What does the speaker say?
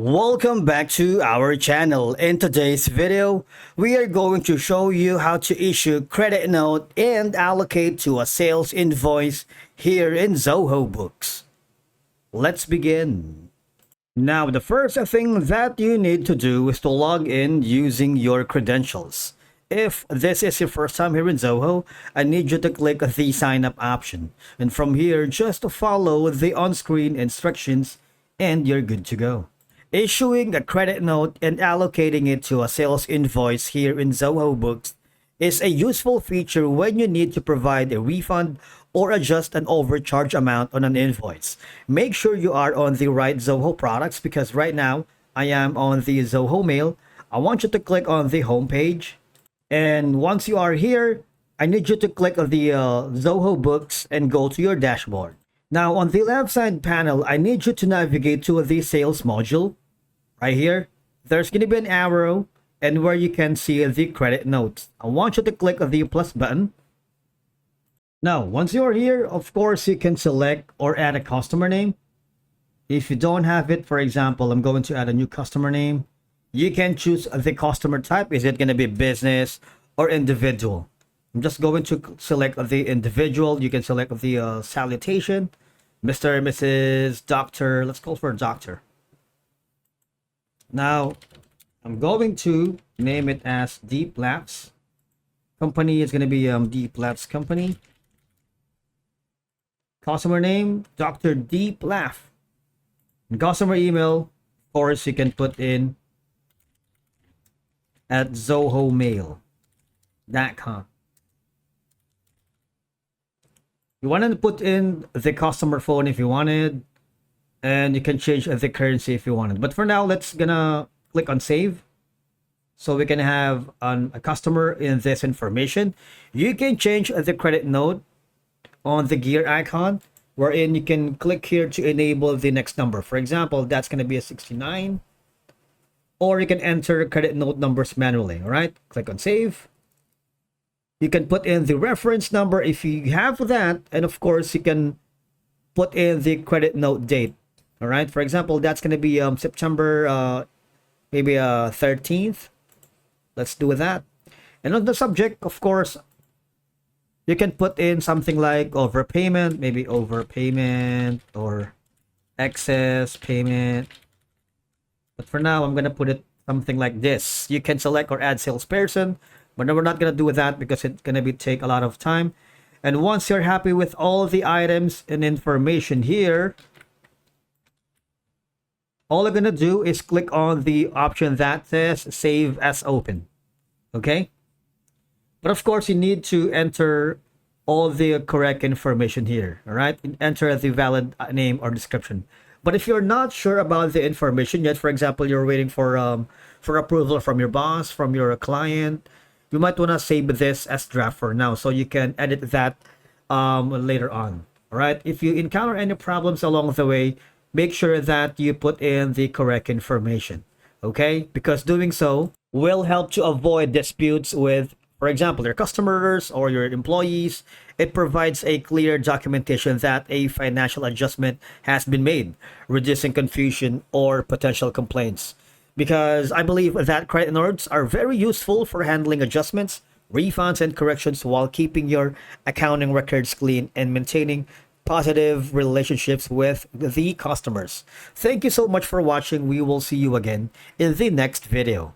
Welcome back to our channel. In today's video, we are going to show you how to issue credit note and allocate to a sales invoice here in Zoho Books. Let's begin. Now, the first thing that you need to do is to log in using your credentials. If this is your first time here in Zoho, I need you to click the sign up option. And from here, just follow the on-screen instructions and you're good to go. Issuing a credit note and allocating it to a sales invoice here in Zoho Books is a useful feature when you need to provide a refund or adjust an overcharge amount on an invoice. Make sure you are on the right Zoho products because right now I am on the Zoho Mail. I want you to click on the home page, and once you are here, I need you to click on the Zoho Books and go to your dashboard. Now on the left side panel, I need you to navigate to the sales module. Right here, there's going to be an arrow and where you can see the credit notes. I want you to click on the plus button. Now, once you're here, of course, you can select or add a customer name. If you don't have it, for example, I'm going to add a new customer name. You can choose the customer type. Is it going to be business or individual? I'm just going to select the individual. You can select the salutation, Mr., Mrs., Doctor. Let's go for Doctor. Now, I'm going to name it as Deep Labs. Company is going to be Deep Labs Company. Customer name, Dr. Deep Laugh. And customer email, of course, you can put in at zohomail.com. You want to put in the customer phone if you wanted, and you can change the currency if you wanted. But for now, let's gonna click on save. So we can have a customer in this information. You can change the credit note on the gear icon, wherein you can click here to enable the next number. For example, that's gonna be a 69. Or you can enter credit note numbers manually, all right? Click on save. You can put in the reference number if you have that, and of course you can put in the credit note date. All right, for example, that's going to be September maybe 13th. Let's do that. And on the subject, of course, you can put in something like overpayment, maybe overpayment or excess payment. But for now, I'm going to put it something like this. You can select or add salesperson, but no, we're not going to do that because it's going to take a lot of time. And once you're happy with all the items and information here, all I'm going to do is click on the option that says save as open. Okay? But of course, you need to enter all the correct information here. All right? Enter the valid name or description. But if you're not sure about the information yet, for example, you're waiting for approval from your boss, from your client, you might want to save this as draft for now so you can edit that later on. All right? If you encounter any problems along the way, make sure that you put in the correct information, okay? Because doing so will help to avoid disputes with, for example, your customers or your employees. It provides a clear documentation that a financial adjustment has been made, reducing confusion or potential complaints. Because I believe that credit notes are very useful for handling adjustments, refunds, and corrections while keeping your accounting records clean and maintaining positive relationships with the customers. Thank you so much for watching. We will see you again in the next video.